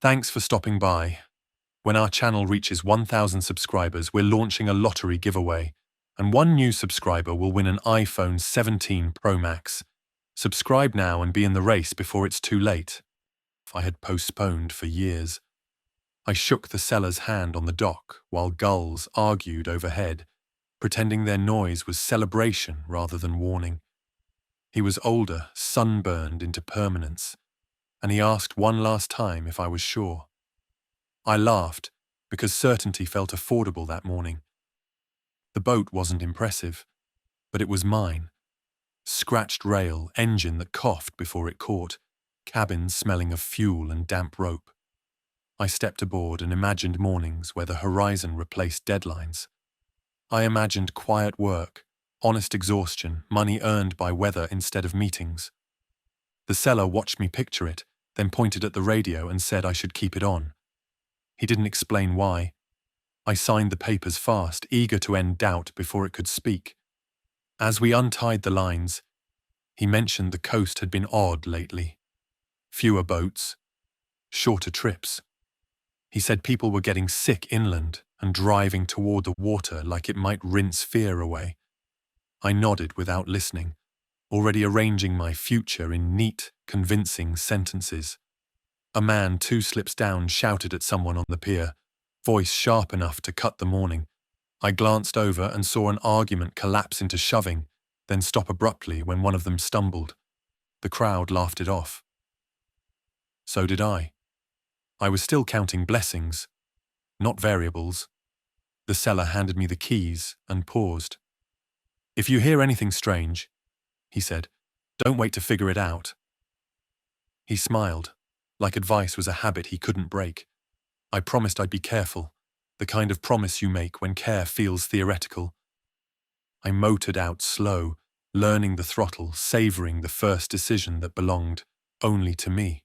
Thanks for stopping by. When our channel reaches 1,000 subscribers, we're launching a lottery giveaway, and one new subscriber will win an iPhone 17 Pro Max. Subscribe now and be in the race before it's too late. I had postponed for years. I shook the seller's hand on the dock while gulls argued overhead, pretending their noise was celebration rather than warning. He was older, sunburned into permanence, and he asked one last time if I was sure. I laughed, because certainty felt affordable that morning. The boat wasn't impressive, but it was mine. Scratched rail, engine that coughed before it caught, cabin smelling of fuel and damp rope. I stepped aboard and imagined mornings where the horizon replaced deadlines. I imagined quiet work, honest exhaustion, money earned by weather instead of meetings. The seller watched me picture it, then pointed at the radio and said I should keep it on. He didn't explain why. I signed the papers fast, eager to end doubt before it could speak. As we untied the lines, he mentioned the coast had been odd lately. Fewer boats, shorter trips. He said people were getting sick inland and driving toward the water like it might rinse fear away. I nodded without listening, already arranging my future in neat, convincing sentences. A man 2 slips down shouted at someone on the pier, voice sharp enough to cut the morning. I glanced over and saw an argument collapse into shoving, then stop abruptly when one of them stumbled. The crowd laughed it off. So did I. I was still counting blessings, not variables. The seller handed me the keys and paused. "If you hear anything strange," he said, "don't wait to figure it out." He smiled, like advice was a habit he couldn't break. I promised I'd be careful, the kind of promise you make when care feels theoretical. I motored out slow, learning the throttle, savoring the first decision that belonged only to me.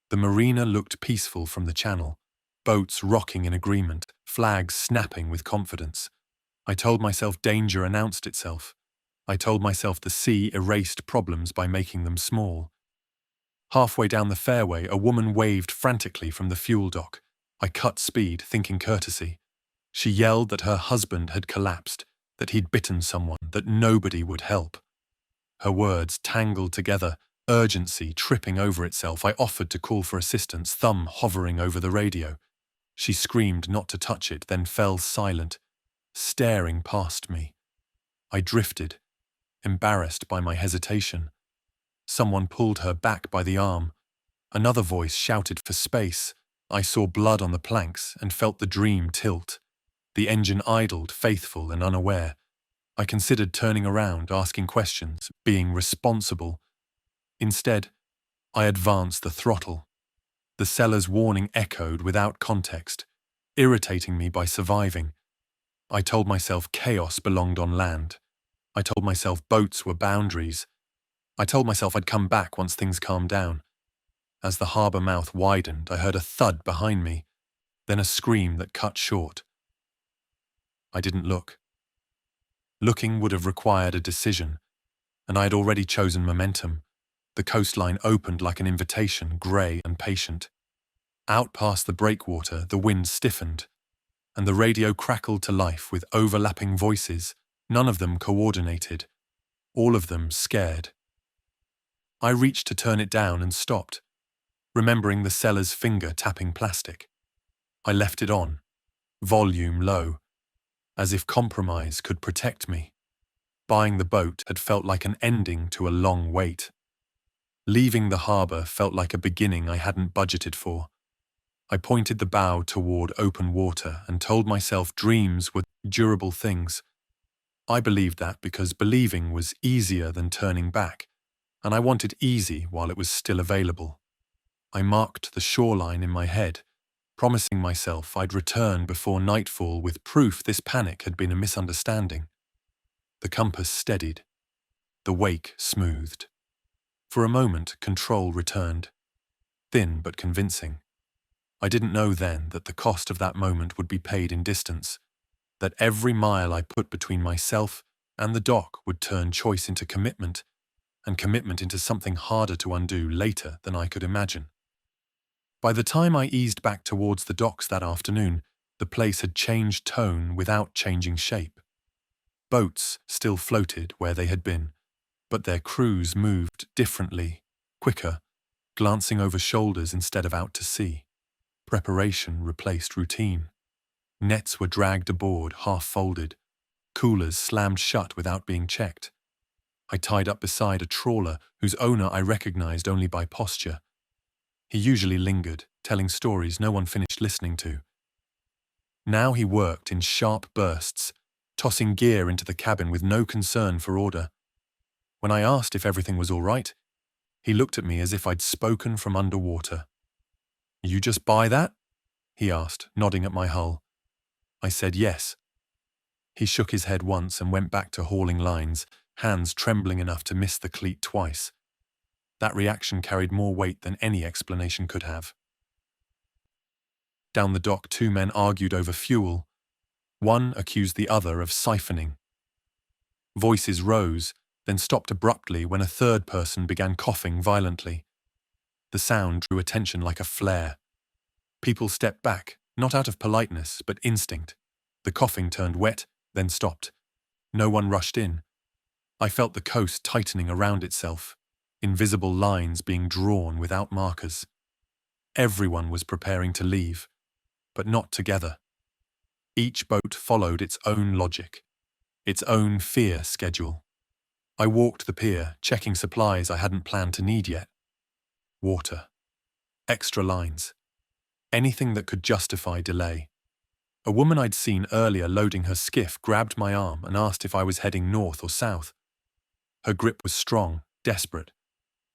The marina looked peaceful from the channel, boats rocking in agreement, flags snapping with confidence. I told myself danger announced itself. I told myself the sea erased problems by making them small. Halfway down the fairway, a woman waved frantically from the fuel dock. I cut speed, thinking courtesy. She yelled that her husband had collapsed, that he'd bitten someone, that nobody would help. Her words tangled together, urgency tripping over itself. I offered to call for assistance, thumb hovering over the radio. She screamed not to touch it, then fell silent, staring past me. I drifted, embarrassed by my hesitation. Someone pulled her back by the arm. Another voice shouted for space. I saw blood on the planks and felt the dream tilt. The engine idled, faithful and unaware. I considered turning around, asking questions, being responsible. Instead, I advanced the throttle. The seller's warning echoed without context, irritating me by surviving. I told myself chaos belonged on land. I told myself boats were boundaries. I told myself I'd come back once things calmed down. As the harbour mouth widened, I heard a thud behind me, then a scream that cut short. I didn't look. Looking would have required a decision, and I had already chosen momentum. The coastline opened like an invitation, grey and patient. Out past the breakwater, the wind stiffened, and the radio crackled to life with overlapping voices, none of them coordinated, all of them scared. I reached to turn it down and stopped, remembering the seller's finger tapping plastic. I left it on, volume low, as if compromise could protect me. Buying the boat had felt like an ending to a long wait. Leaving the harbour felt like a beginning I hadn't budgeted for. I pointed the bow toward open water and told myself dreams were durable things. I believed that because believing was easier than turning back, and I wanted easy while it was still available. I marked the shoreline in my head, promising myself I'd return before nightfall with proof this panic had been a misunderstanding. The compass steadied. The wake smoothed. For a moment, control returned. Thin but convincing. I didn't know then that the cost of that moment would be paid in distance, that every mile I put between myself and the dock would turn choice into commitment, and commitment into something harder to undo later than I could imagine. By the time I eased back towards the docks that afternoon, the place had changed tone without changing shape. Boats still floated where they had been, but their crews moved differently, quicker, glancing over shoulders instead of out to sea. Preparation replaced routine. Nets were dragged aboard, half-folded. Coolers slammed shut without being checked. I tied up beside a trawler whose owner I recognized only by posture. He usually lingered, telling stories no one finished listening to. Now he worked in sharp bursts, tossing gear into the cabin with no concern for order. When I asked if everything was all right, he looked at me as if I'd spoken from underwater. "You just buy that?" he asked, nodding at my hull. I said yes. He shook his head once and went back to hauling lines, hands trembling enough to miss the cleat twice. That reaction carried more weight than any explanation could have. Down the dock, two men argued over fuel. One accused the other of siphoning. Voices rose, then stopped abruptly when a third person began coughing violently. The sound drew attention like a flare. People stepped back, not out of politeness, but instinct. The coughing turned wet, then stopped. No one rushed in. I felt the coast tightening around itself, invisible lines being drawn without markers. Everyone was preparing to leave, but not together. Each boat followed its own logic, its own fear schedule. I walked the pier, checking supplies I hadn't planned to need yet. Water. Extra lines. Anything that could justify delay. A woman I'd seen earlier loading her skiff grabbed my arm and asked if I was heading north or south. Her grip was strong, desperate.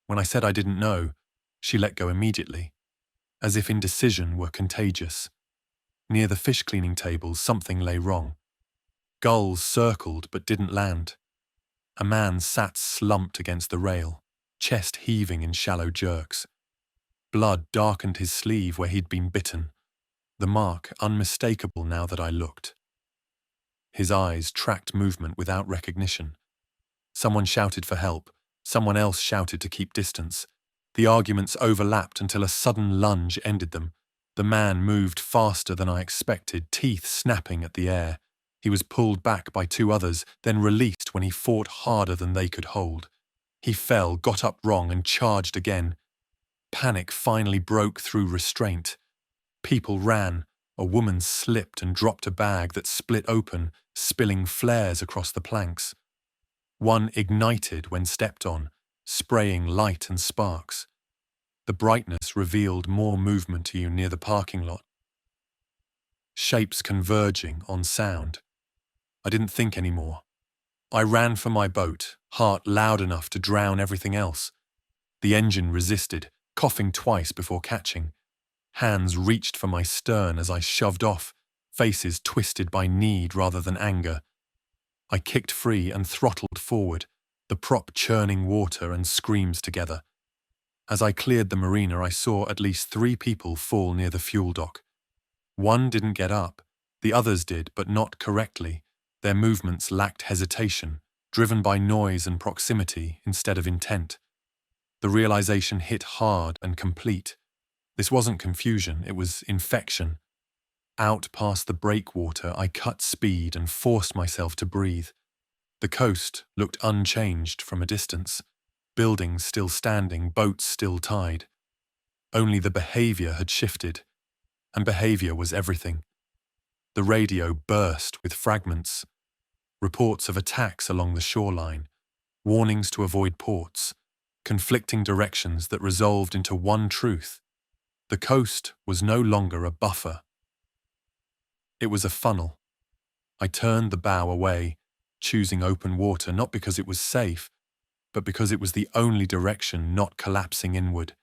When I said I didn't know, she let go immediately, as if indecision were contagious. Near the fish cleaning tables, something lay wrong. Gulls circled but didn't land. A man sat slumped against the rail, chest heaving in shallow jerks. Blood darkened his sleeve where he'd been bitten, the mark unmistakable now that I looked. His eyes tracked movement without recognition. Someone shouted for help, someone else shouted to keep distance. The arguments overlapped until a sudden lunge ended them. The man moved faster than I expected, teeth snapping at the air. He was pulled back by two others, then released when he fought harder than they could hold. He fell, got up wrong, and charged again. Panic finally broke through restraint. People ran. A woman slipped and dropped a bag that split open, spilling flares across the planks. One ignited when stepped on, spraying light and sparks. The brightness revealed more movement to you near the parking lot. Shapes converging on sound. I didn't think anymore. I ran for my boat, heart loud enough to drown everything else. The engine resisted, coughing twice before catching. Hands reached for my stern as I shoved off, faces twisted by need rather than anger. I kicked free and throttled forward, the prop churning water and screams together. As I cleared the marina, I saw at least 3 people fall near the fuel dock. One didn't get up. The others did, but not correctly. Their movements lacked hesitation, driven by noise and proximity instead of intent. The realization hit hard and complete. This wasn't confusion, it was infection. Out past the breakwater, I cut speed and forced myself to breathe. The coast looked unchanged from a distance. Buildings still standing, boats still tied. Only the behavior had shifted, and behavior was everything. The radio burst with fragments. Reports of attacks along the shoreline, warnings to avoid ports, conflicting directions that resolved into one truth. The coast was no longer a buffer. It was a funnel. I turned the bow away, choosing open water not because it was safe, but because it was the only direction not collapsing inward.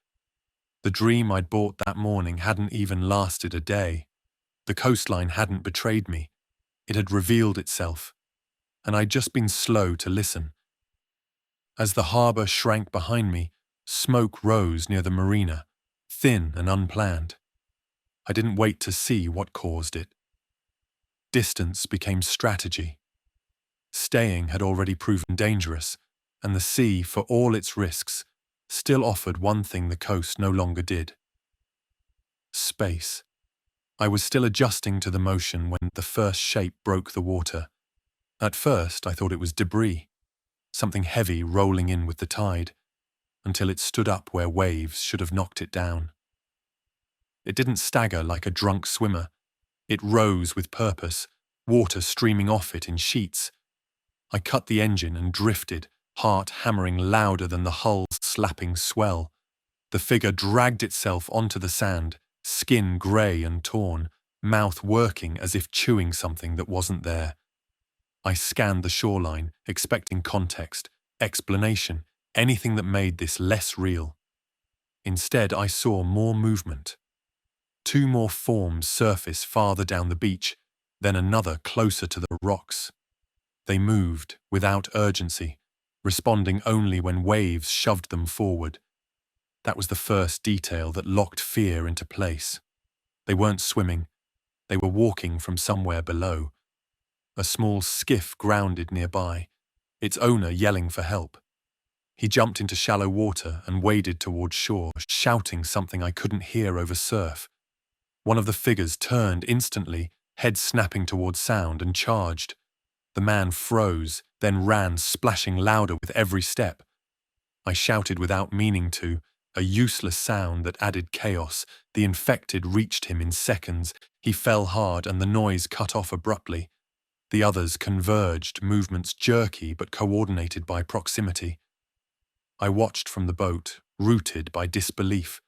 The dream I'd bought that morning hadn't even lasted a day. The coastline hadn't betrayed me. It had revealed itself, and I'd just been slow to listen. As the harbour shrank behind me, smoke rose near the marina, thin and unplanned. I didn't wait to see what caused it. Distance became strategy. Staying had already proven dangerous, and the sea, for all its risks, still offered one thing the coast no longer did: space. I was still adjusting to the motion when the first shape broke the water. At first, I thought it was debris, something heavy rolling in with the tide, until it stood up where waves should have knocked it down. It didn't stagger like a drunk swimmer. It rose with purpose, water streaming off it in sheets. I cut the engine and drifted, heart hammering louder than the hull's slapping swell. The figure dragged itself onto the sand, skin grey and torn, mouth working as if chewing something that wasn't there. I scanned the shoreline, expecting context, explanation, anything that made this less real. Instead, I saw more movement. 2 more forms surface farther down the beach, then another closer to the rocks. They moved without urgency, responding only when waves shoved them forward. That was the first detail that locked fear into place. They weren't swimming. They were walking from somewhere below. A small skiff grounded nearby, its owner yelling for help. He jumped into shallow water and waded toward shore, shouting something I couldn't hear over surf. One of the figures turned instantly, head snapping toward sound, and charged. The man froze, then ran, splashing louder with every step. I shouted without meaning to, a useless sound that added chaos. The infected reached him in seconds. He fell hard and the noise cut off abruptly. The others converged, movements jerky but coordinated by proximity. I watched from the boat, rooted by disbelief,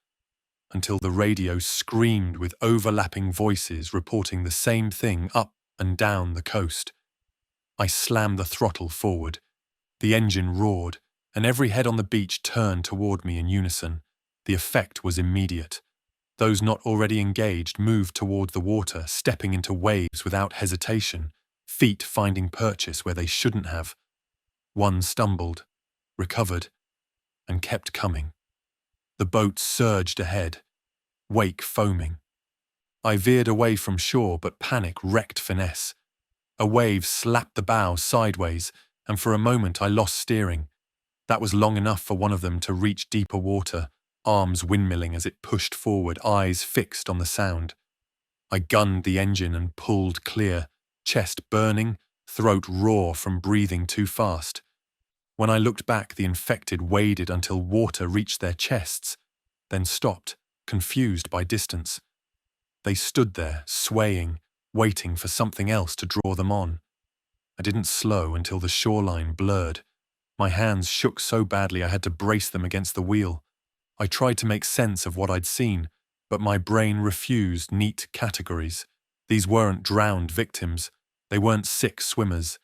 until the radio screamed with overlapping voices reporting the same thing up and down the coast. I slammed the throttle forward. The engine roared, and every head on the beach turned toward me in unison. The effect was immediate. Those not already engaged moved toward the water, stepping into waves without hesitation, feet finding purchase where they shouldn't have. One stumbled, recovered, and kept coming. The boat surged ahead, wake foaming. I veered away from shore, but panic wrecked finesse. A wave slapped the bow sideways, and for a moment I lost steering. That was long enough for one of them to reach deeper water, arms windmilling as it pushed forward, eyes fixed on the sound. I gunned the engine and pulled clear, chest burning, throat raw from breathing too fast. When I looked back, the infected waded until water reached their chests, then stopped, confused by distance. They stood there, swaying, waiting for something else to draw them on. I didn't slow until the shoreline blurred. My hands shook so badly I had to brace them against the wheel. I tried to make sense of what I'd seen, but my brain refused neat categories. These weren't drowned victims. They weren't sick swimmers.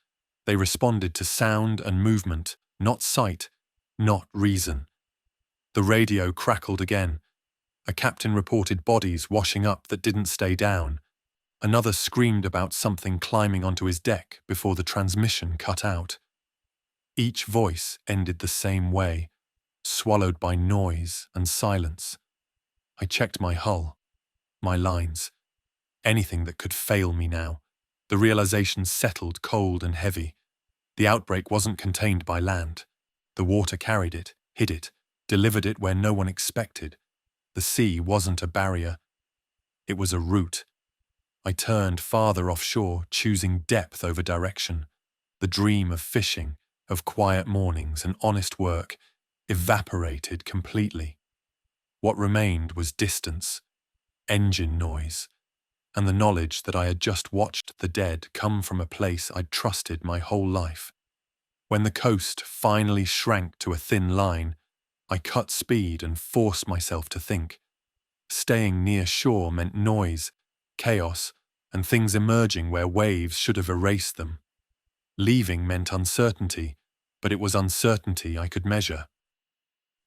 They responded to sound and movement, not sight, not reason. The radio crackled again. A captain reported bodies washing up that didn't stay down. Another screamed about something climbing onto his deck before the transmission cut out. Each voice ended the same way, swallowed by noise and silence. I checked my hull, my lines, anything that could fail me now. The realization settled cold and heavy. The outbreak wasn't contained by land. The water carried it, hid it, delivered it where no one expected. The sea wasn't a barrier. It was a route. I turned farther offshore, choosing depth over direction. The dream of fishing, of quiet mornings and honest work, evaporated completely. What remained was distance, engine noise, and the knowledge that I had just watched the dead come from a place I'd trusted my whole life. When the coast finally shrank to a thin line, I cut speed and forced myself to think. Staying near shore meant noise, chaos, and things emerging where waves should have erased them. Leaving meant uncertainty, but it was uncertainty I could measure.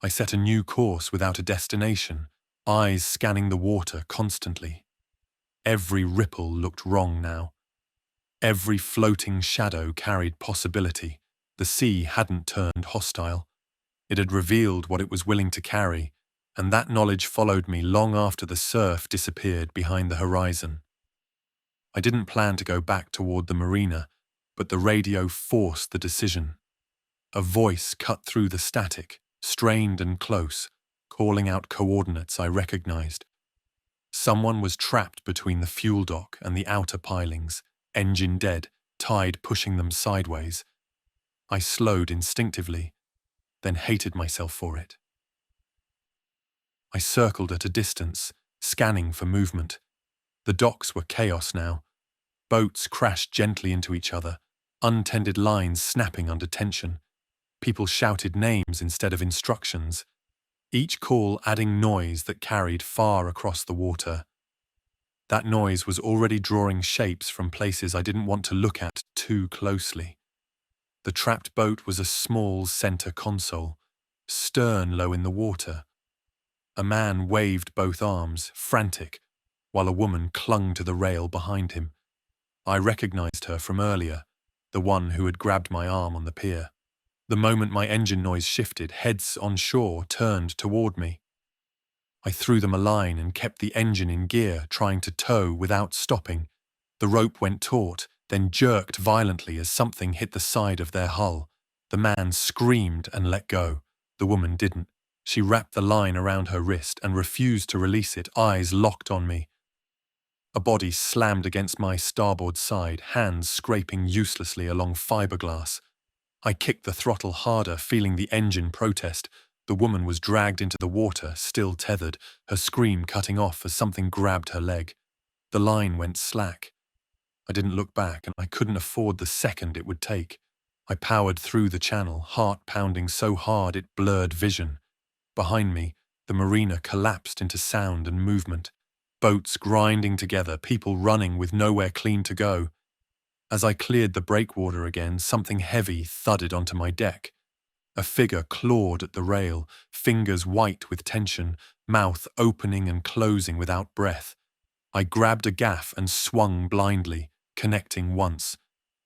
I set a new course without a destination, eyes scanning the water constantly. Every ripple looked wrong now. Every floating shadow carried possibility. The sea hadn't turned hostile. It had revealed what it was willing to carry, and that knowledge followed me long after the surf disappeared behind the horizon. I didn't plan to go back toward the marina, but the radio forced the decision. A voice cut through the static, strained and close, calling out coordinates I recognized. Someone was trapped between the fuel dock and the outer pilings, engine dead, tide pushing them sideways. I slowed instinctively, then hated myself for it. I circled at a distance, scanning for movement. The docks were chaos now. Boats crashed gently into each other, untended lines snapping under tension. People shouted names instead of instructions, each call adding noise that carried far across the water. That noise was already drawing shapes from places I didn't want to look at too closely. The trapped boat was a small center console, stern low in the water. A man waved both arms, frantic, while a woman clung to the rail behind him. I recognized her from earlier, the one who had grabbed my arm on the pier. The moment my engine noise shifted, heads on shore turned toward me. I threw them a line and kept the engine in gear, trying to tow without stopping. The rope went taut, then jerked violently as something hit the side of their hull. The man screamed and let go. The woman didn't. She wrapped the line around her wrist and refused to release it, eyes locked on me. A body slammed against my starboard side, hands scraping uselessly along fiberglass. I kicked the throttle harder, feeling the engine protest. The woman was dragged into the water, still tethered, her scream cutting off as something grabbed her leg. The line went slack. I didn't look back, and I couldn't afford the second it would take. I powered through the channel, heart pounding so hard it blurred vision. Behind me, the marina collapsed into sound and movement. Boats grinding together, people running with nowhere clean to go. As I cleared the breakwater again, something heavy thudded onto my deck. A figure clawed at the rail, fingers white with tension, mouth opening and closing without breath. I grabbed a gaff and swung blindly, connecting once.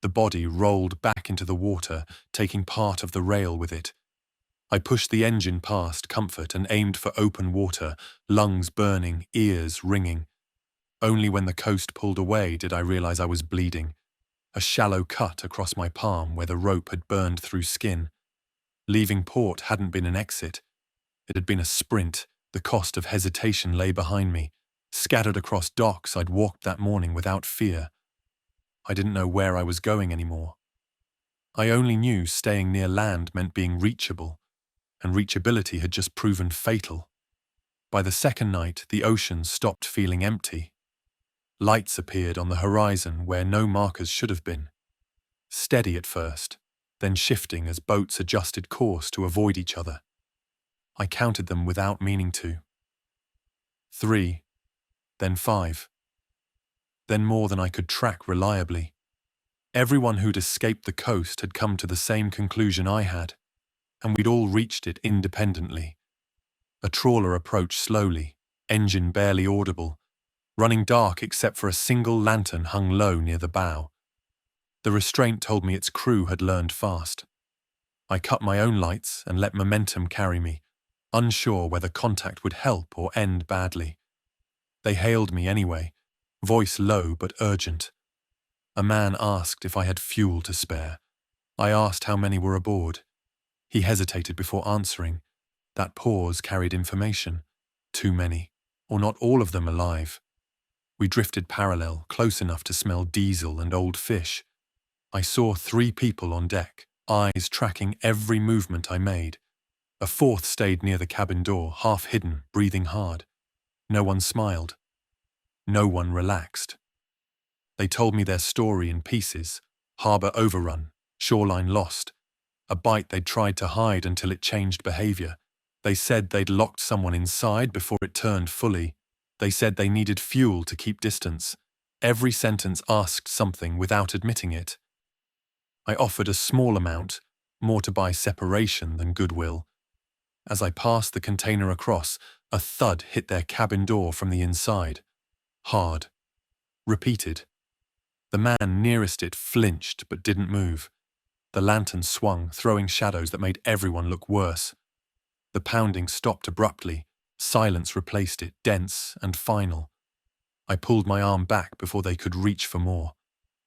The body rolled back into the water, taking part of the rail with it. I pushed the engine past comfort and aimed for open water, lungs burning, ears ringing. Only when the coast pulled away did I realize I was bleeding. A shallow cut across my palm where the rope had burned through skin. Leaving port hadn't been an exit. It had been a sprint. The cost of hesitation lay behind me. Scattered across docks, I'd walked that morning without fear. I didn't know where I was going anymore. I only knew staying near land meant being reachable, and reachability had just proven fatal. By the second night, the ocean stopped feeling empty. Lights appeared on the horizon where no markers should have been. Steady at first, then shifting as boats adjusted course to avoid each other. I counted them without meaning to. 3, then 5. Then more than I could track reliably. Everyone who'd escaped the coast had come to the same conclusion I had, and we'd all reached it independently. A trawler approached slowly, engine barely audible, running dark except for a single lantern hung low near the bow. The restraint told me its crew had learned fast. I cut my own lights and let momentum carry me, unsure whether contact would help or end badly. They hailed me anyway, voice low but urgent. A man asked if I had fuel to spare. I asked how many were aboard. He hesitated before answering. That pause carried information. Too many, or not all of them alive. We drifted parallel, close enough to smell diesel and old fish. I saw 3 people on deck, eyes tracking every movement I made. A 4th stayed near the cabin door, half hidden, breathing hard. No one smiled. No one relaxed. They told me their story in pieces. Harbour overrun, shoreline lost. A bite they'd tried to hide until it changed behaviour. They said they'd locked someone inside before it turned fully. They said they needed fuel to keep distance. Every sentence asked something without admitting it. I offered a small amount, more to buy separation than goodwill. As I passed the container across, a thud hit their cabin door from the inside. Hard. Repeated. The man nearest it flinched but didn't move. The lantern swung, throwing shadows that made everyone look worse. The pounding stopped abruptly. Silence replaced it, dense and final. I pulled my arm back before they could reach for more.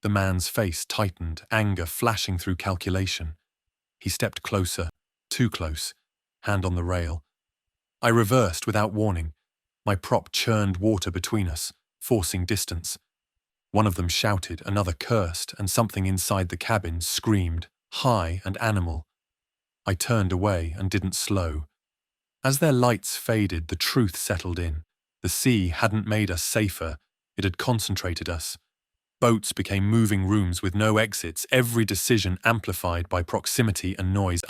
The man's face tightened, anger flashing through calculation. He stepped closer, too close, hand on the rail. I reversed without warning. My prop churned water between us, forcing distance. One of them shouted, another cursed, and something inside the cabin screamed, high and animal. I turned away and didn't slow. As their lights faded, the truth settled in. The sea hadn't made us safer, it had concentrated us. Boats became moving rooms with no exits, every decision amplified by proximity and noise.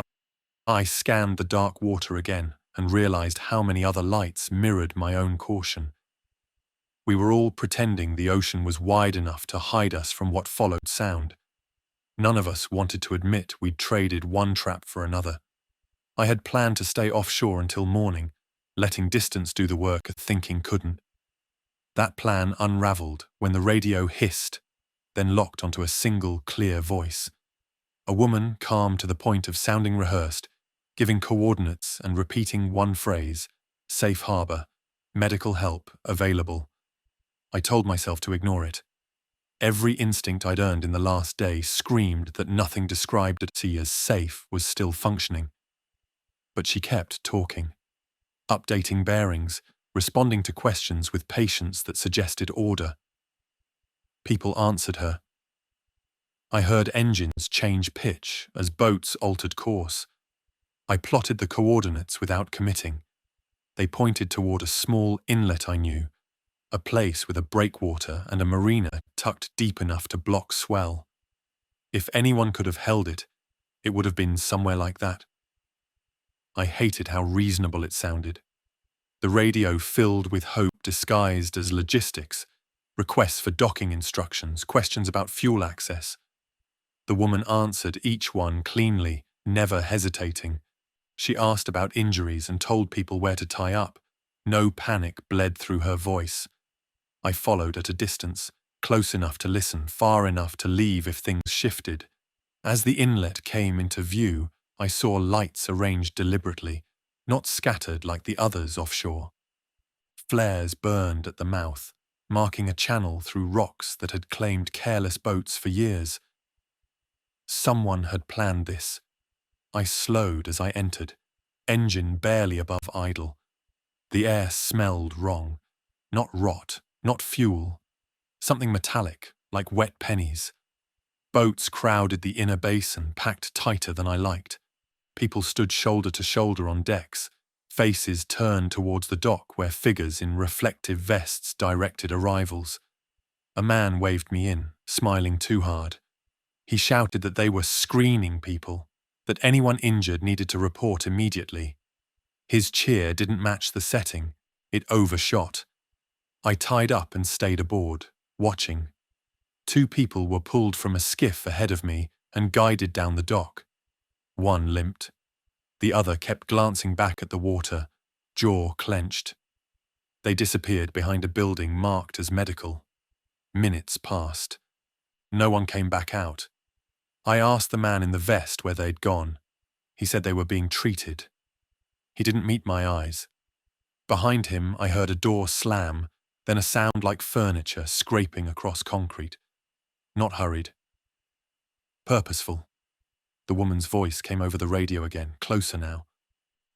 I scanned the dark water again and realized how many other lights mirrored my own caution. We were all pretending the ocean was wide enough to hide us from what followed sound. None of us wanted to admit we'd traded one trap for another. I had planned to stay offshore until morning, letting distance do the work thinking couldn't. That plan unraveled when the radio hissed, then locked onto a single, clear voice. A woman, calm to the point of sounding rehearsed, giving coordinates and repeating one phrase, safe harbor, medical help available. I told myself to ignore it. Every instinct I'd earned in the last day screamed that nothing described at sea as safe was still functioning. But she kept talking, updating bearings, responding to questions with patience that suggested order. People answered her. I heard engines change pitch as boats altered course. I plotted the coordinates without committing. They pointed toward a small inlet I knew, a place with a breakwater and a marina tucked deep enough to block swell. If anyone could have held it, it would have been somewhere like that. I hated how reasonable it sounded. The radio filled with hope disguised as logistics, requests for docking instructions, questions about fuel access. The woman answered each one cleanly, never hesitating. She asked about injuries and told people where to tie up. No panic bled through her voice. I followed at a distance, close enough to listen, far enough to leave if things shifted. As the inlet came into view, I saw lights arranged deliberately, not scattered like the others offshore. Flares burned at the mouth, marking a channel through rocks that had claimed careless boats for years. Someone had planned this. I slowed as I entered, engine barely above idle. The air smelled wrong. Not rot, not fuel. Something metallic, like wet pennies. Boats crowded the inner basin, packed tighter than I liked. People stood shoulder to shoulder on decks, faces turned towards the dock where figures in reflective vests directed arrivals. A man waved me in, smiling too hard. He shouted that they were screening people, that anyone injured needed to report immediately. His cheer didn't match the setting. It overshot. I tied up and stayed aboard, watching. 2 people were pulled from a skiff ahead of me and guided down the dock. One limped. The other kept glancing back at the water, jaw clenched. They disappeared behind a building marked as medical. Minutes passed. No one came back out. I asked the man in the vest where they'd gone. He said they were being treated. He didn't meet my eyes. Behind him, I heard a door slam, then a sound like furniture scraping across concrete. Not hurried. Purposeful. The woman's voice came over the radio again, closer now.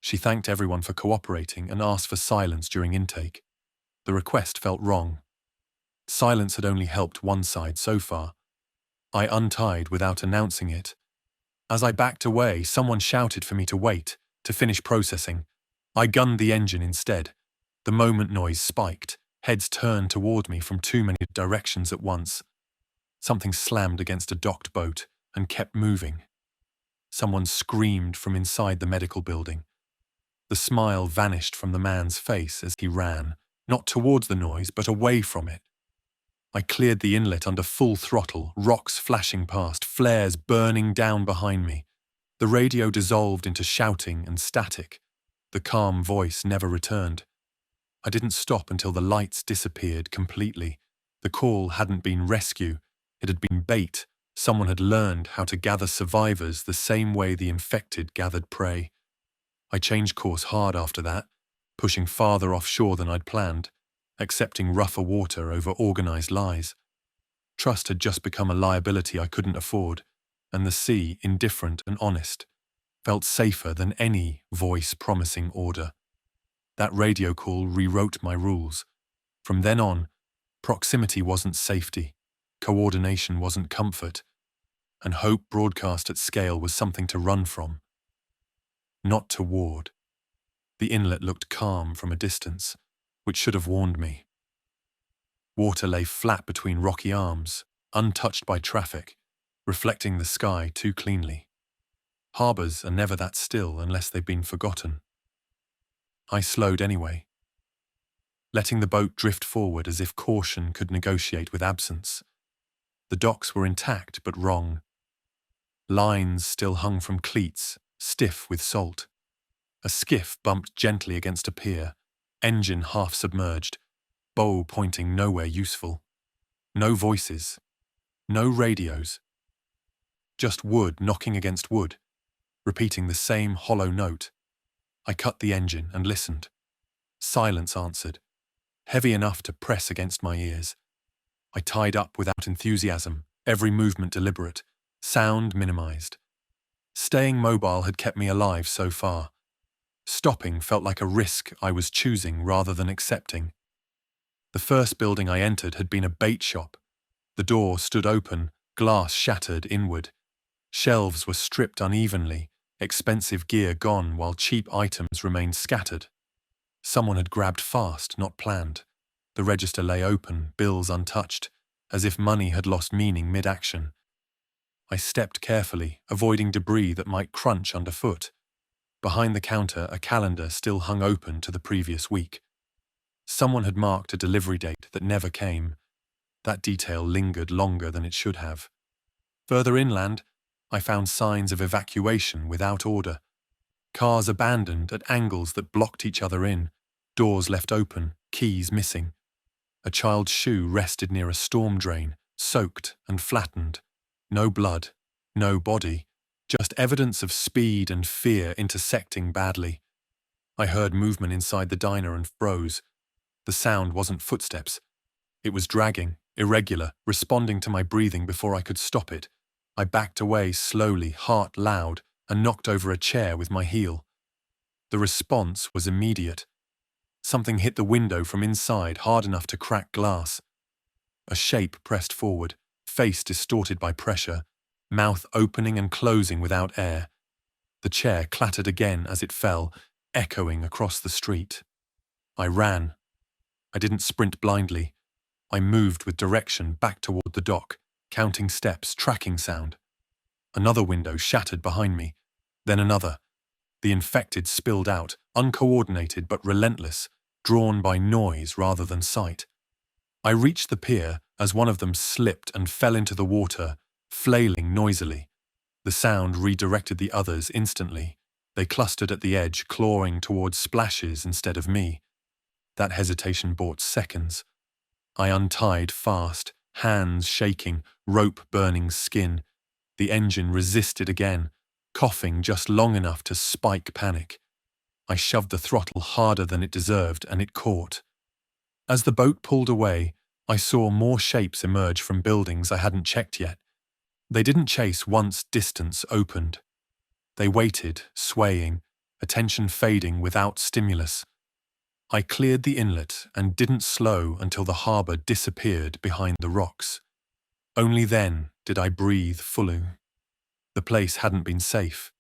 She thanked everyone for cooperating and asked for silence during intake. The request felt wrong. Silence had only helped one side so far. I untied without announcing it. As I backed away, someone shouted for me to wait, to finish processing. I gunned the engine instead. The moment noise spiked. Heads turned toward me from too many directions at once. Something slammed against a docked boat and kept moving. Someone screamed from inside the medical building. The smile vanished from the man's face as he ran, not towards the noise, but away from it. I cleared the inlet under full throttle, rocks flashing past, flares burning down behind me. The radio dissolved into shouting and static. The calm voice never returned. I didn't stop until the lights disappeared completely. The call hadn't been rescue. It had been bait. Someone had learned how to gather survivors the same way the infected gathered prey. I changed course hard after that, pushing farther offshore than I'd planned, accepting rougher water over organized lies. Trust had just become a liability I couldn't afford, and the sea, indifferent and honest, felt safer than any voice promising order. That radio call rewrote my rules. From then on, proximity wasn't safety, coordination wasn't comfort, and hope broadcast at scale was something to run from, not toward. The inlet looked calm from a distance, which should have warned me. Water lay flat between rocky arms, untouched by traffic, reflecting the sky too cleanly. Harbours are never that still unless they've been forgotten. I slowed anyway, letting the boat drift forward as if caution could negotiate with absence. The docks were intact but wrong. Lines still hung from cleats, stiff with salt. A skiff bumped gently against a pier, engine half submerged, bow pointing nowhere useful. No voices, no radios. Just wood knocking against wood, repeating the same hollow note. I cut the engine and listened. Silence answered, heavy enough to press against my ears. I tied up without enthusiasm, every movement deliberate, sound minimized. Staying mobile had kept me alive so far. Stopping felt like a risk I was choosing rather than accepting. The first building I entered had been a bait shop. The door stood open, glass shattered inward. Shelves were stripped unevenly, expensive gear gone while cheap items remained scattered. Someone had grabbed fast, not planned. The register lay open, bills untouched, as if money had lost meaning mid-action. I stepped carefully, avoiding debris that might crunch underfoot. Behind the counter, a calendar still hung open to the previous week. Someone had marked a delivery date that never came. That detail lingered longer than it should have. Further inland, I found signs of evacuation without order. Cars abandoned at angles that blocked each other in, doors left open, keys missing. A child's shoe rested near a storm drain, soaked and flattened. No blood, no body, just evidence of speed and fear intersecting badly. I heard movement inside the diner and froze. The sound wasn't footsteps. It was dragging, irregular, responding to my breathing before I could stop it. I backed away slowly, heart loud, and knocked over a chair with my heel. The response was immediate. Something hit the window from inside hard enough to crack glass. A shape pressed forward, face distorted by pressure, mouth opening and closing without air. The chair clattered again as it fell, echoing across the street. I ran. I didn't sprint blindly. I moved with direction back toward the dock, counting steps, tracking sound. Another window shattered behind me, then another. The infected spilled out, uncoordinated but relentless, drawn by noise rather than sight. I reached the pier as one of them slipped and fell into the water, flailing noisily. The sound redirected the others instantly. They clustered at the edge, clawing towards splashes instead of me. That hesitation bought seconds. I untied fast, hands shaking, rope burning skin. The engine resisted again, coughing just long enough to spike panic. I shoved the throttle harder than it deserved, and it caught. As the boat pulled away, I saw more shapes emerge from buildings I hadn't checked yet. They didn't chase once distance opened. They waited, swaying, attention fading without stimulus. I cleared the inlet and didn't slow until the harbour disappeared behind the rocks. Only then did I breathe fully. The place hadn't been safe.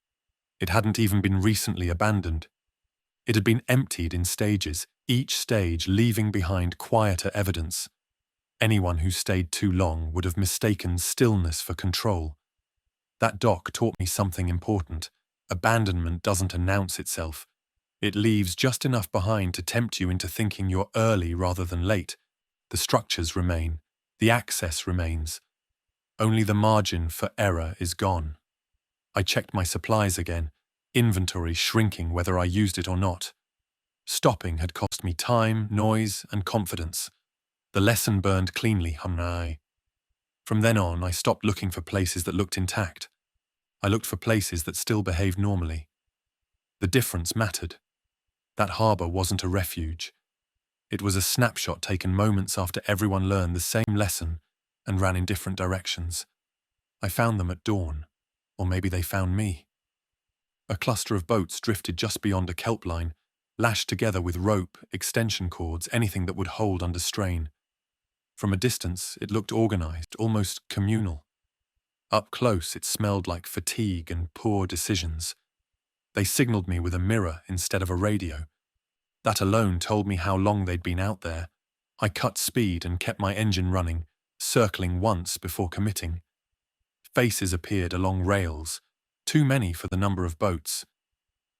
It hadn't even been recently abandoned. It had been emptied in stages, each stage leaving behind quieter evidence. Anyone who stayed too long would have mistaken stillness for control. That dock taught me something important. Abandonment doesn't announce itself. It leaves just enough behind to tempt you into thinking you're early rather than late. The structures remain. The access remains. Only the margin for error is gone. I checked my supplies again, inventory shrinking whether I used it or not. Stopping had cost me time, noise, and confidence. The lesson burned cleanly, humnai. From then on, I stopped looking for places that looked intact. I looked for places that still behaved normally. The difference mattered. That harbour wasn't a refuge. It was a snapshot taken moments after everyone learned the same lesson and ran in different directions. I found them at dawn, or maybe they found me. A cluster of boats drifted just beyond a kelp line, lashed together with rope, extension cords, anything that would hold under strain. From a distance, it looked organized, almost communal. Up close, it smelled like fatigue and poor decisions. They signaled me with a mirror instead of a radio. That alone told me how long they'd been out there. I cut speed and kept my engine running, circling once before committing. Faces appeared along rails, too many for the number of boats.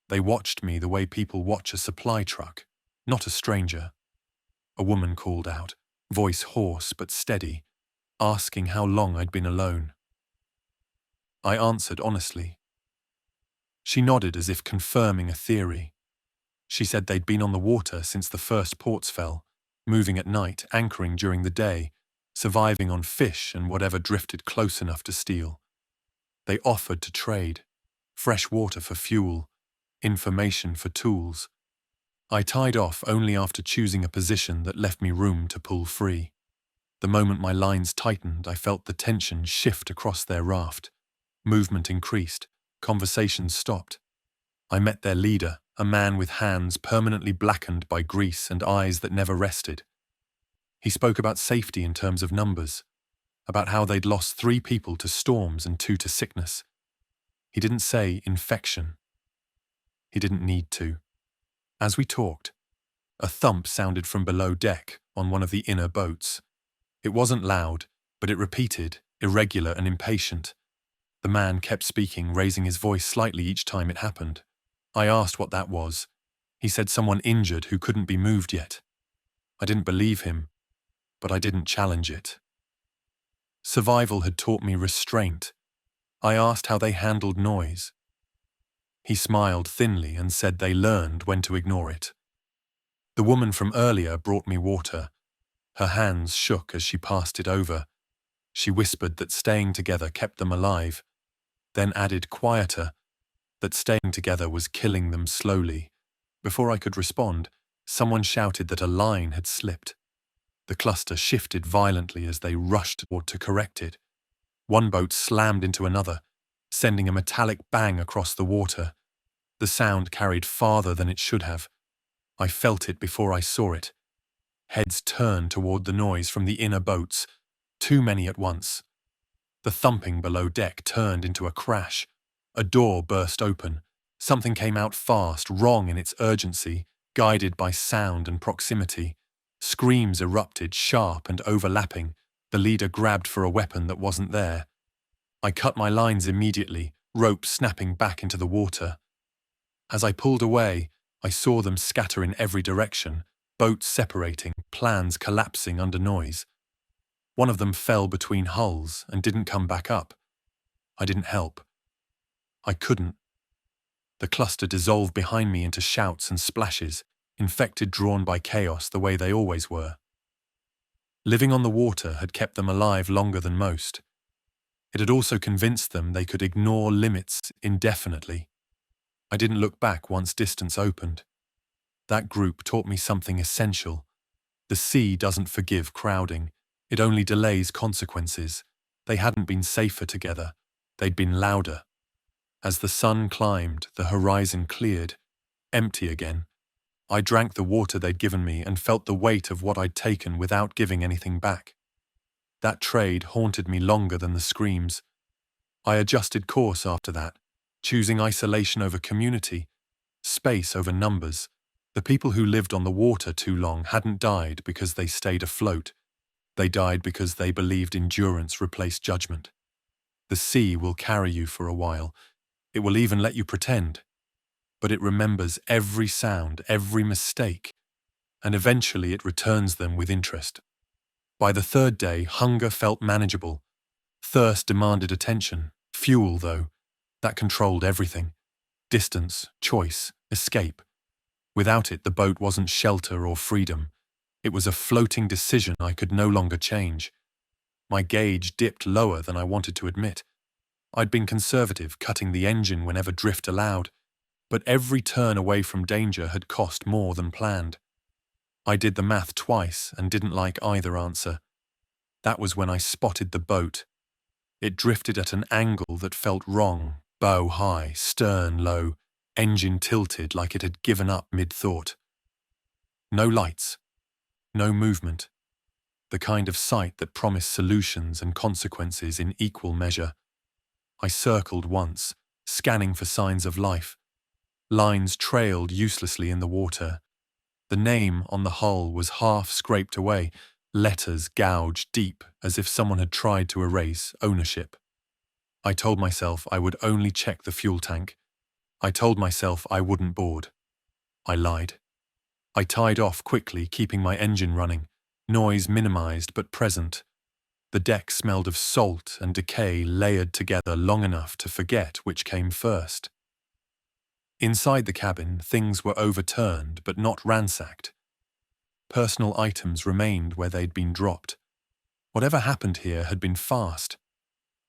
They watched me the way people watch a supply truck, not a stranger. A woman called out, voice hoarse but steady, asking how long I'd been alone. I answered honestly. She nodded as if confirming a theory. She said they'd been on the water since the first ports fell, moving at night, anchoring during the day, surviving on fish and whatever drifted close enough to steal. They offered to trade, fresh water for fuel, information for tools. I tied off only after choosing a position that left me room to pull free. The moment my lines tightened, I felt the tension shift across their raft. Movement increased, conversations stopped. I met their leader, a man with hands permanently blackened by grease and eyes that never rested. He spoke about safety in terms of numbers, about how they'd lost 3 people to storms and 2 to sickness. He didn't say infection. He didn't need to. As we talked, a thump sounded from below deck on one of the inner boats. It wasn't loud, but it repeated, irregular and impatient. The man kept speaking, raising his voice slightly each time it happened. I asked what that was. He said someone injured who couldn't be moved yet. I didn't believe him, but I didn't challenge it. Survival had taught me restraint. I asked how they handled noise. He smiled thinly and said they learned when to ignore it. The woman from earlier brought me water. Her hands shook as she passed it over. She whispered that staying together kept them alive, then added quieter, that staying together was killing them slowly. Before I could respond, someone shouted that a line had slipped. The cluster shifted violently as they rushed to correct it. One boat slammed into another, sending a metallic bang across the water. The sound carried farther than it should have. I felt it before I saw it. Heads turned toward the noise from the inner boats, too many at once. The thumping below deck turned into a crash. A door burst open. Something came out fast, wrong in its urgency, guided by sound and proximity. Screams erupted, sharp and overlapping. The leader grabbed for a weapon that wasn't there. I cut my lines immediately, rope snapping back into the water. As I pulled away, I saw them scatter in every direction, boats separating, plans collapsing under noise. One of them fell between hulls and didn't come back up. I didn't help. I couldn't. The cluster dissolved behind me into shouts and splashes, infected, drawn by chaos the way they always were. Living on the water had kept them alive longer than most. It had also convinced them they could ignore limits indefinitely. I didn't look back once distance opened. That group taught me something essential. The sea doesn't forgive crowding. It only delays consequences. They hadn't been safer together. They'd been louder. As the sun climbed, the horizon cleared, empty again. I drank the water they'd given me and felt the weight of what I'd taken without giving anything back. That trade haunted me longer than the screams. I adjusted course after that, choosing isolation over community, space over numbers. The people who lived on the water too long hadn't died because they stayed afloat. They died because they believed endurance replaced judgment. The sea will carry you for a while. It will even let you pretend. But it remembers every sound, every mistake, and eventually it returns them with interest. By the 3rd day, hunger felt manageable. Thirst demanded attention. Fuel, though, that controlled everything. Distance, choice, escape. Without it, the boat wasn't shelter or freedom. It was a floating decision I could no longer change. My gauge dipped lower than I wanted to admit. I'd been conservative, cutting the engine whenever drift allowed, but every turn away from danger had cost more than planned. I did the math twice and didn't like either answer. That was when I spotted the boat. It drifted at an angle that felt wrong, bow high, stern low. engine tilted like it had given up mid-thought. No lights, no movement, the kind of sight that promised solutions and consequences in equal measure. I circled once, scanning for signs of life. Lines trailed uselessly in the water. The name on the hull was half scraped away, letters gouged deep as if someone had tried to erase ownership. I told myself I would only check the fuel tank. I told myself I wouldn't board. I lied. I tied off quickly, keeping my engine running, noise minimized but present. The deck smelled of salt and decay layered together long enough to forget which came first. Inside the cabin, things were overturned but not ransacked. Personal items remained where they'd been dropped. Whatever happened here had been fast.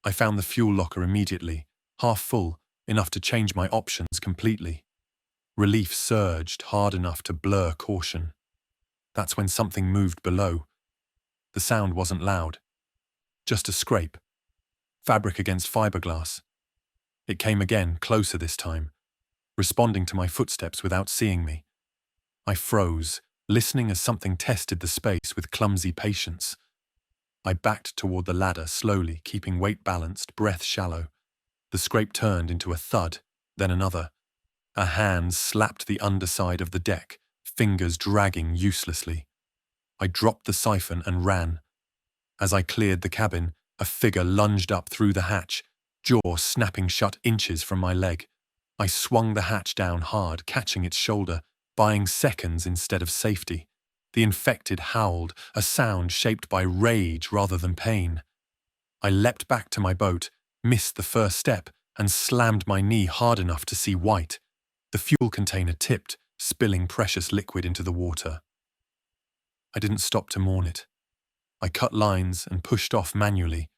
I found the fuel locker immediately, half full, enough to change my options completely. Relief surged hard enough to blur caution. That's when something moved below. The sound wasn't loud. Just a scrape. Fabric against fiberglass. It came again, closer this time, responding to my footsteps without seeing me. I froze, listening as something tested the space with clumsy patience. I backed toward the ladder slowly, keeping weight balanced, breath shallow. The scrape turned into a thud, then another. A hand slapped the underside of the deck, fingers dragging uselessly. I dropped the siphon and ran. As I cleared the cabin, a figure lunged up through the hatch, jaw snapping shut inches from my leg. I swung the hatch down hard, catching its shoulder, buying seconds instead of safety. The infected howled, a sound shaped by rage rather than pain. I leapt back to my boat, missed the first step, and slammed my knee hard enough to see white. The fuel container tipped, spilling precious liquid into the water. I didn't stop to mourn it. I cut lines and pushed off manually,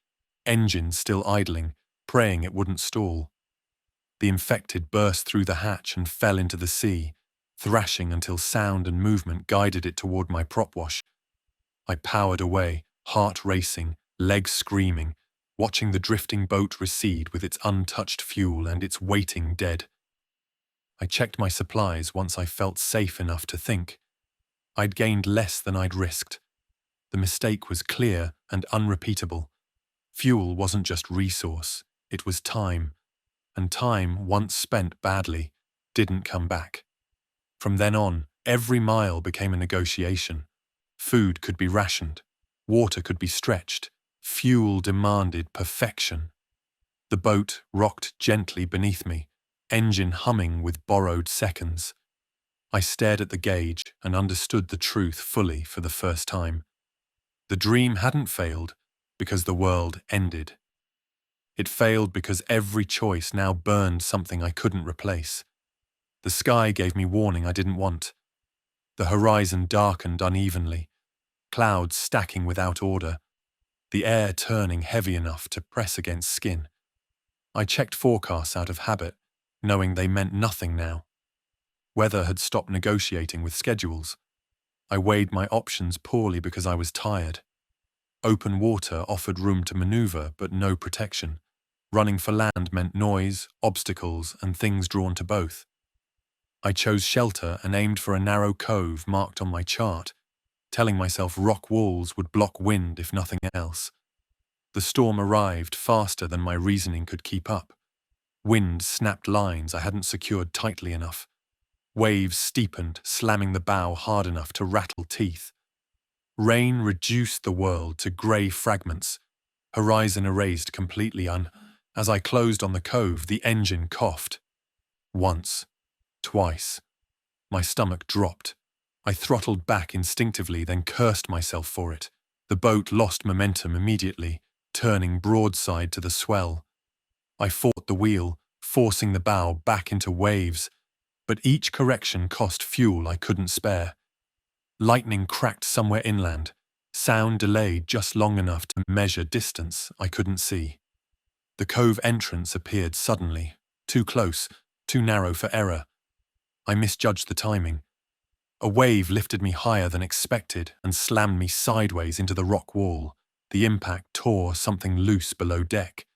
engine still idling, praying it wouldn't stall. The infected burst through the hatch and fell into the sea, thrashing until sound and movement guided it toward my prop wash. I powered away, heart racing, legs screaming, watching the drifting boat recede with its untouched fuel and its waiting dead. I checked my supplies once I felt safe enough to think. I'd gained less than I'd risked. The mistake was clear and unrepeatable. Fuel wasn't just resource, it was time. And time, once spent badly, didn't come back. From then on, every mile became a negotiation. Food could be rationed, water could be stretched, fuel demanded perfection. The boat rocked gently beneath me, engine humming with borrowed seconds. I stared at the gauge and understood the truth fully for the first time. The dream hadn't failed because the world ended. It failed because every choice now burned something I couldn't replace. The sky gave me warning I didn't want. The horizon darkened unevenly, clouds stacking without order, the air turning heavy enough to press against skin. I checked forecasts out of habit, knowing they meant nothing now. Weather had stopped negotiating with schedules. I weighed my options poorly because I was tired. Open water offered room to maneuver, but no protection. Running for land meant noise, obstacles, and things drawn to both. I chose shelter and aimed for a narrow cove marked on my chart, telling myself rock walls would block wind if nothing else. The storm arrived faster than my reasoning could keep up. Wind snapped lines I hadn't secured tightly enough. Waves steepened, slamming the bow hard enough to rattle teeth. Rain reduced the world to grey fragments, horizon erased completely. As I closed on the cove, the engine coughed. Once, twice. My stomach dropped. I throttled back instinctively, then cursed myself for it. The boat lost momentum immediately, turning broadside to the swell. I fought the wheel, forcing the bow back into waves, but each correction cost fuel I couldn't spare. Lightning cracked somewhere inland, sound delayed just long enough to measure distance I couldn't see. The cove entrance appeared suddenly, too close, too narrow for error. I misjudged the timing. A wave lifted me higher than expected and slammed me sideways into the rock wall. The impact tore something loose below deck.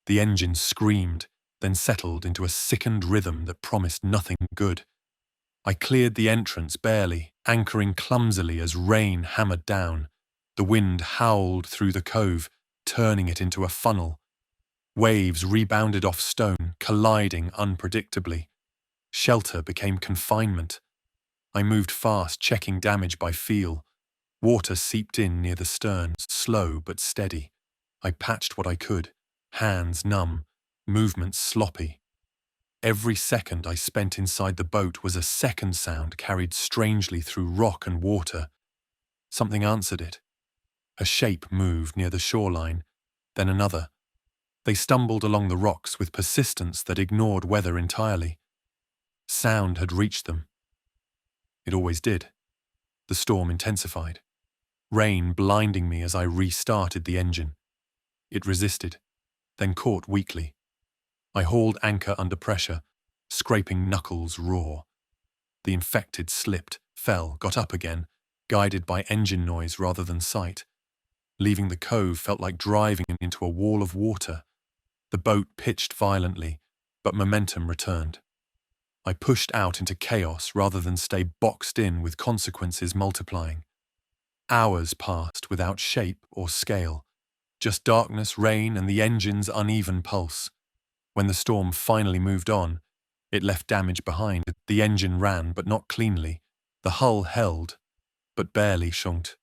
The engine screamed, then settled into a sickened rhythm that promised nothing good. I cleared the entrance barely, anchoring clumsily as rain hammered down. The wind howled through the cove, turning it into a funnel. Waves rebounded off stone, colliding unpredictably. Shelter became confinement. I moved fast, checking damage by feel. Water seeped in near the stern, slow but steady. I patched what I could, hands numb, movements sloppy. Every second I spent inside the boat was a second sound carried strangely through rock and water. Something answered it. A shape moved near the shoreline, then another. They stumbled along the rocks with persistence that ignored weather entirely. Sound had reached them. It always did. The storm intensified. Rain blinding me as I restarted the engine. It resisted, then caught weakly. I hauled anchor under pressure, scraping knuckles raw. The infected slipped, fell, got up again, guided by engine noise rather than sight. Leaving the cove felt like driving into a wall of water. The boat pitched violently, but momentum returned. I pushed out into chaos rather than stay boxed in with consequences multiplying. Hours passed without shape or scale, just darkness, rain, and the engine's uneven pulse. When the storm finally moved on, it left damage behind. The engine ran, but not cleanly. The hull held, but barely shunked.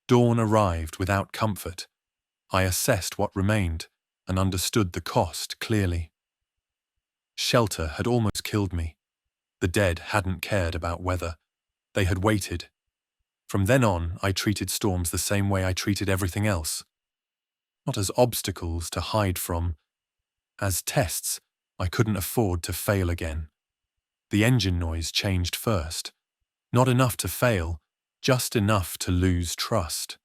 Dawn arrived without comfort. I assessed what remained and understood the cost clearly. Shelter had almost killed me. The dead hadn't cared about weather. They had waited. From then on, I treated storms the same way I treated everything else. Not as obstacles to hide from, as tests I couldn't afford to fail again. The engine noise changed first. Not enough to fail, just enough to lose trust.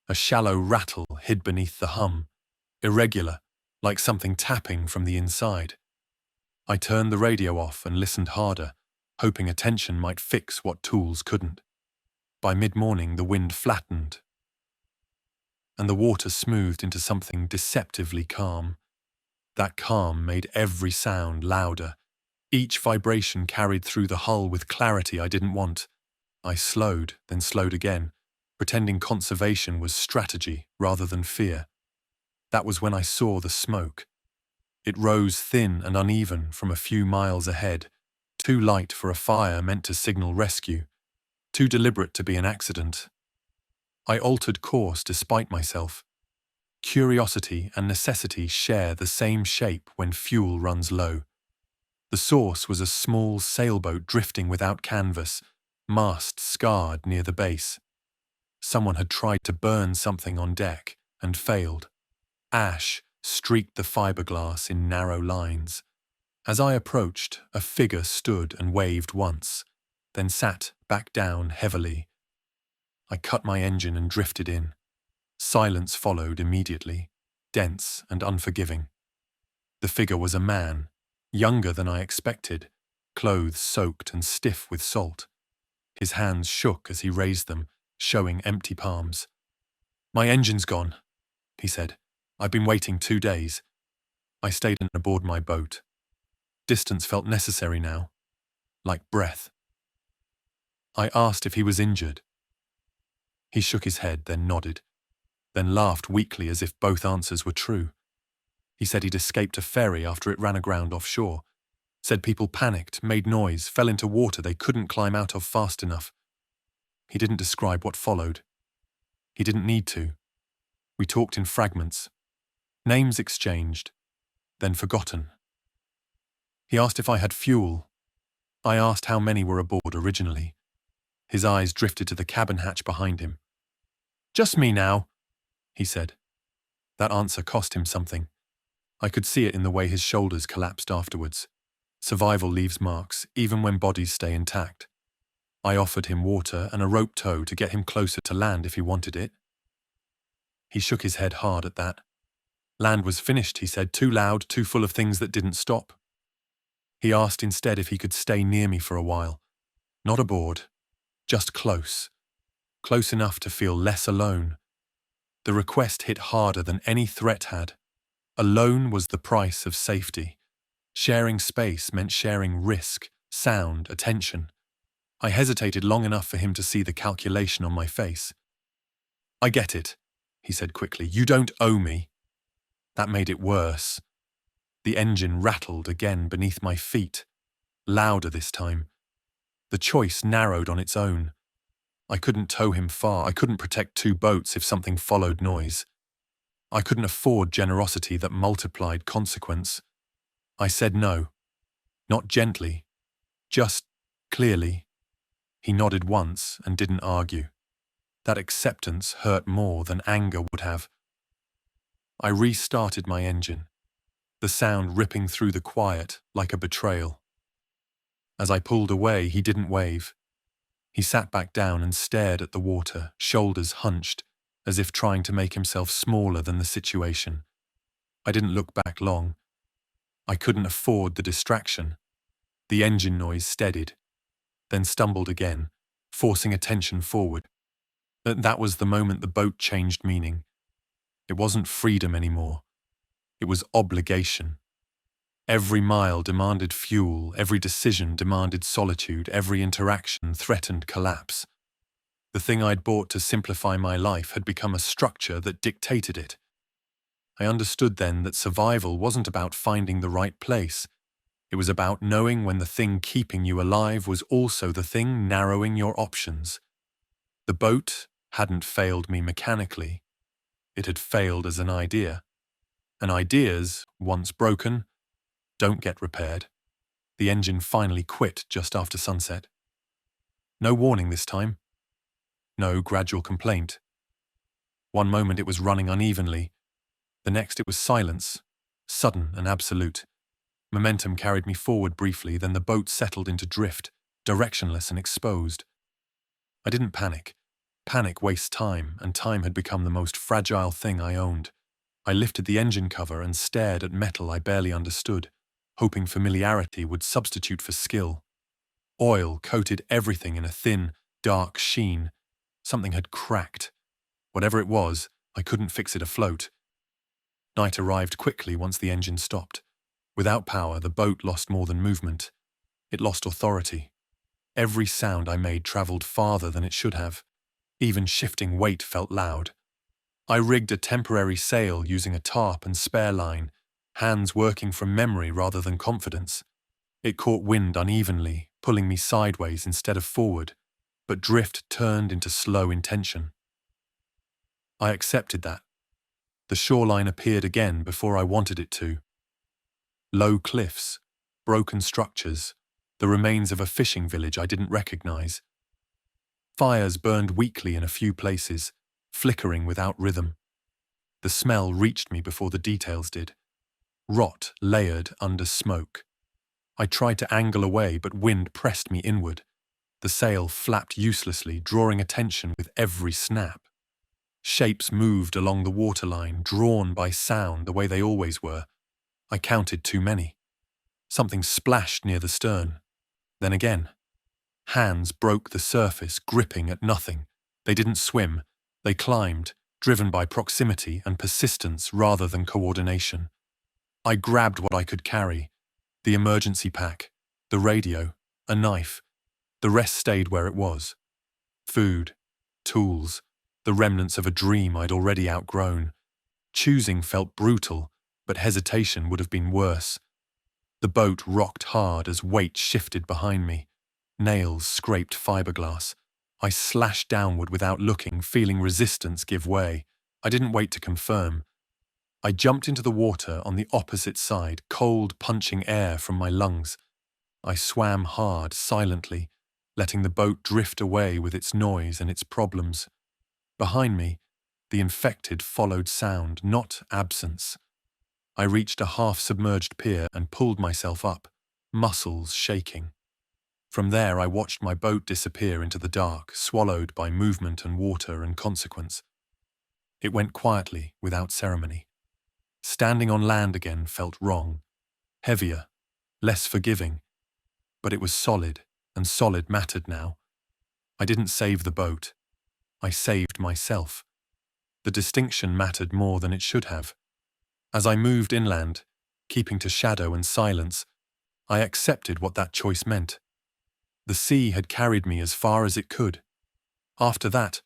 A shallow rattle hid beneath the hum, irregular, like something tapping from the inside. I turned the radio off and listened harder, hoping attention might fix what tools couldn't. By mid-morning, the wind flattened, and the water smoothed into something deceptively calm. That calm made every sound louder. Each vibration carried through the hull with clarity I didn't want. I slowed, then slowed again, pretending conservation was strategy rather than fear. That was when I saw the smoke. It rose thin and uneven from a few miles ahead, too light for a fire meant to signal rescue, too deliberate to be an accident. I altered course despite myself. Curiosity and necessity share the same shape when fuel runs low. The source was a small sailboat drifting without canvas, mast scarred near the base. Someone had tried to burn something on deck and failed. Ash streaked the fiberglass in narrow lines. As I approached, a figure stood and waved once, then sat back down heavily. I cut my engine and drifted in. Silence followed immediately, dense and unforgiving. The figure was a man, younger than I expected, clothes soaked and stiff with salt. His hands shook as he raised them, showing empty palms. "My engine's gone," he said. "I've been waiting 2 days." I stayed aboard my boat. Distance felt necessary now, like breath. I asked if he was injured. He shook his head, then nodded, then laughed weakly as if both answers were true. He said he'd escaped a ferry after it ran aground offshore. Said people panicked, made noise, fell into water they couldn't climb out of fast enough. He didn't describe what followed. He didn't need to. We talked in fragments. Names exchanged, then forgotten. He asked if I had fuel. I asked how many were aboard originally. His eyes drifted to the cabin hatch behind him. "Just me now," he said. That answer cost him something. I could see it in the way his shoulders collapsed afterwards. Survival leaves marks, even when bodies stay intact. I offered him water and a rope tow to get him closer to land if he wanted it. He shook his head hard at that. Land was finished, he said, too loud, too full of things that didn't stop. He asked instead if he could stay near me for a while. Not aboard, just close. Close enough to feel less alone. The request hit harder than any threat had. Alone was the price of safety. Sharing space meant sharing risk, sound, attention. I hesitated long enough for him to see the calculation on my face. "I get it," he said quickly. "You don't owe me." That made it worse. The engine rattled again beneath my feet, louder this time. The choice narrowed on its own. I couldn't tow him far. I couldn't protect two boats if something followed noise. I couldn't afford generosity that multiplied consequence. I said no. Not gently, just clearly. He nodded once and didn't argue. That acceptance hurt more than anger would have. I restarted my engine, the sound ripping through the quiet like a betrayal. As I pulled away, he didn't wave. He sat back down and stared at the water, shoulders hunched, as if trying to make himself smaller than the situation. I didn't look back long. I couldn't afford the distraction. The engine noise steadied, then stumbled again, forcing attention forward. That was the moment the boat changed meaning. It wasn't freedom anymore. It was obligation. Every mile demanded fuel, every decision demanded solitude, every interaction threatened collapse. The thing I'd bought to simplify my life had become a structure that dictated it. I understood then that survival wasn't about finding the right place. It was about knowing when the thing keeping you alive was also the thing narrowing your options. The boat hadn't failed me mechanically. It had failed as an idea. And ideas, once broken, don't get repaired. The engine finally quit just after sunset. No warning this time. No gradual complaint. One moment it was running unevenly. The next it was silence, sudden and absolute. Momentum carried me forward briefly, then the boat settled into drift, directionless and exposed. I didn't panic. Panic wastes time, and time had become the most fragile thing I owned. I lifted the engine cover and stared at metal I barely understood, hoping familiarity would substitute for skill. Oil coated everything in a thin, dark sheen. Something had cracked. Whatever it was, I couldn't fix it afloat. Night arrived quickly once the engine stopped. Without power, the boat lost more than movement. It lost authority. Every sound I made traveled farther than it should have. Even shifting weight felt loud. I rigged a temporary sail using a tarp and spare line, hands working from memory rather than confidence. It caught wind unevenly, pulling me sideways instead of forward, but drift turned into slow intention. I accepted that. The shoreline appeared again before I wanted it to. Low cliffs, broken structures, the remains of a fishing village I didn't recognize. Fires burned weakly in a few places, flickering without rhythm. The smell reached me before the details did. Rot layered under smoke. I tried to angle away, but wind pressed me inward. The sail flapped uselessly, drawing attention with every snap. Shapes moved along the waterline, drawn by sound the way they always were. I counted too many. Something splashed near the stern. Then again. Hands broke the surface, gripping at nothing. They didn't swim. They climbed, driven by proximity and persistence rather than coordination. I grabbed what I could carry. The emergency pack, the radio, a knife. The rest stayed where it was. Food, tools, the remnants of a dream I'd already outgrown. Choosing felt brutal, but hesitation would have been worse. The boat rocked hard as weight shifted behind me. Nails scraped fiberglass. I slashed downward without looking, feeling resistance give way. I didn't wait to confirm. I jumped into the water on the opposite side, cold, punching air from my lungs. I swam hard, silently, letting the boat drift away with its noise and its problems. Behind me, the infected followed sound, not absence. I reached a half-submerged pier and pulled myself up, muscles shaking. From there, I watched my boat disappear into the dark, swallowed by movement and water and consequence. It went quietly, without ceremony. Standing on land again felt wrong, heavier, less forgiving. But it was solid, and solid mattered now. I didn't save the boat. I saved myself. The distinction mattered more than it should have. As I moved inland, keeping to shadow and silence, I accepted what that choice meant. The sea had carried me as far as it could. After that,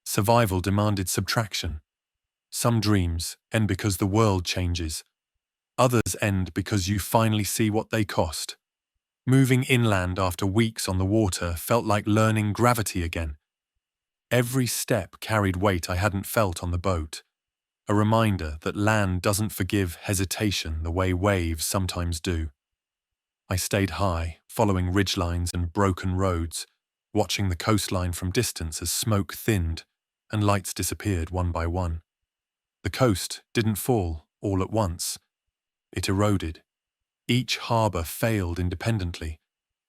survival demanded subtraction. Some dreams end because the world changes. Others end because you finally see what they cost. Moving inland after weeks on the water felt like learning gravity again. Every step carried weight I hadn't felt on the boat. A reminder that land doesn't forgive hesitation the way waves sometimes do. I stayed high, following ridgelines and broken roads, watching the coastline from distance as smoke thinned and lights disappeared one by one. The coast didn't fall all at once. It eroded. Each harbour failed independently,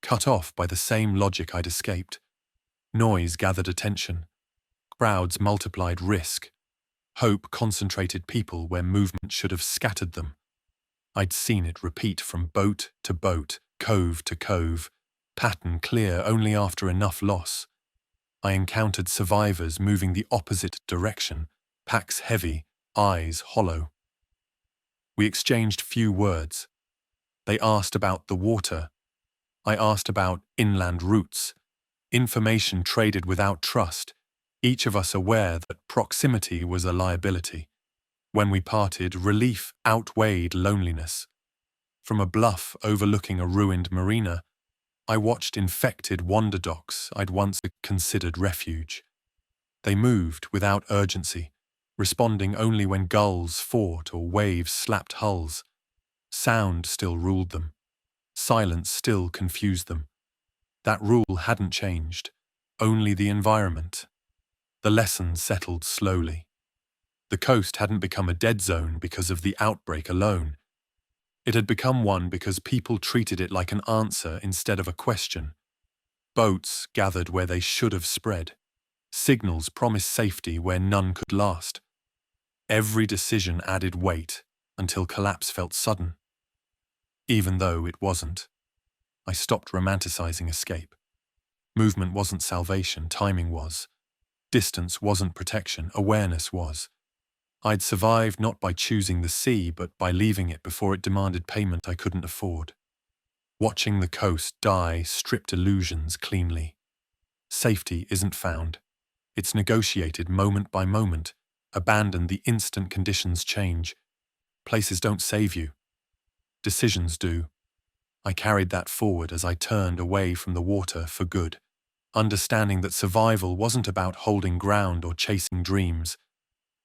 cut off by the same logic I'd escaped. Noise gathered attention. Crowds multiplied risk. Hope concentrated people where movement should have scattered them. I'd seen it repeat from boat to boat, cove to cove, pattern clear only after enough loss. I encountered survivors moving the opposite direction, packs heavy, eyes hollow. We exchanged few words. They asked about the water. I asked about inland routes. Information traded without trust, each of us aware that proximity was a liability. When we parted, relief outweighed loneliness. From a bluff overlooking a ruined marina, I watched infected wander docks I'd once considered refuge. They moved without urgency, responding only when gulls fought or waves slapped hulls. Sound still ruled them. Silence still confused them. That rule hadn't changed, only the environment. The lesson settled slowly. The coast hadn't become a dead zone because of the outbreak alone. It had become one because people treated it like an answer instead of a question. Boats gathered where they should have spread. Signals promised safety where none could last. Every decision added weight until collapse felt sudden. Even though it wasn't. I stopped romanticizing escape. Movement wasn't salvation, timing was. Distance wasn't protection, awareness was. I'd survived not by choosing the sea, but by leaving it before it demanded payment I couldn't afford. Watching the coast die stripped illusions cleanly. Safety isn't found. It's negotiated moment by moment, abandoned the instant conditions change. Places don't save you. Decisions do. I carried that forward as I turned away from the water for good, understanding that survival wasn't about holding ground or chasing dreams.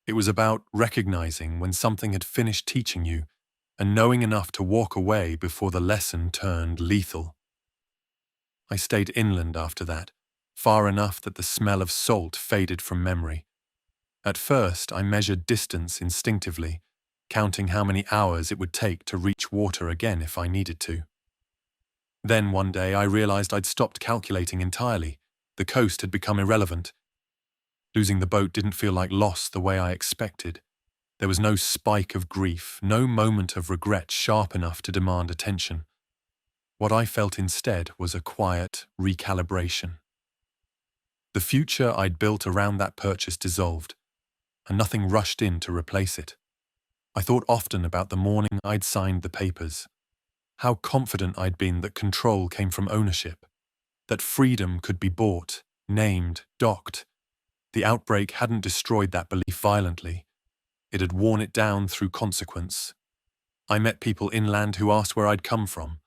It was about recognizing when something had finished teaching you and knowing enough to walk away before the lesson turned lethal. I stayed inland after that, far enough that the smell of salt faded from memory. At first, I measured distance instinctively, counting how many hours it would take to reach water again if I needed to. Then one day I realized I'd stopped calculating entirely. The coast had become irrelevant. Losing the boat didn't feel like loss the way I expected. There was no spike of grief, no moment of regret sharp enough to demand attention. What I felt instead was a quiet recalibration. The future I'd built around that purchase dissolved, and nothing rushed in to replace it. I thought often about the morning I'd signed the papers. How confident I'd been that control came from ownership, that freedom could be bought, named, docked. The outbreak hadn't destroyed that belief violently. It had worn it down through consequence. I met people inland who asked where I'd come from.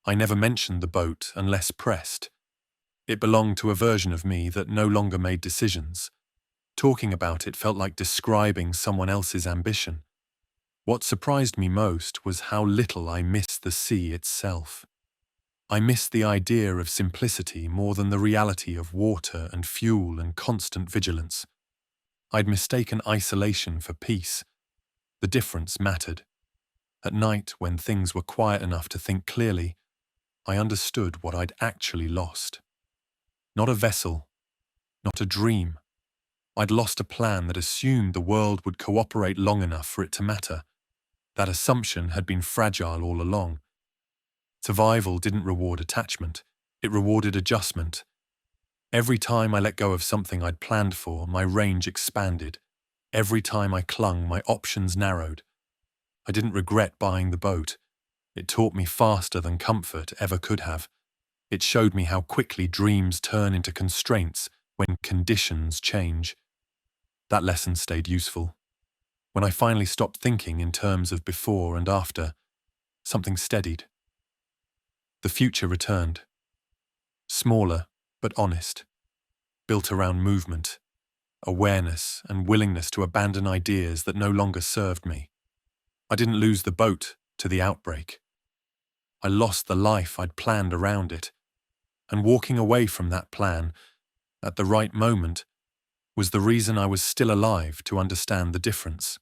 I never mentioned the boat unless pressed. It belonged to a version of me that no longer made decisions. Talking about it felt like describing someone else's ambition. What surprised me most was how little I missed the sea itself. I missed the idea of simplicity more than the reality of water and fuel and constant vigilance. I'd mistaken isolation for peace. The difference mattered. At night, when things were quiet enough to think clearly, I understood what I'd actually lost. Not a vessel, not a dream. I'd lost a plan that assumed the world would cooperate long enough for it to matter. That assumption had been fragile all along. Survival didn't reward attachment, it rewarded adjustment. Every time I let go of something I'd planned for, my range expanded. Every time I clung, my options narrowed. I didn't regret buying the boat. It taught me faster than comfort ever could have. It showed me how quickly dreams turn into constraints when conditions change. That lesson stayed useful. When I finally stopped thinking in terms of before and after, something steadied. The future returned. Smaller, but honest. Built around movement, awareness, and willingness to abandon ideas that no longer served me. I didn't lose the boat to the outbreak. I lost the life I'd planned around it, and walking away from that plan, at the right moment, was the reason I was still alive to understand the difference.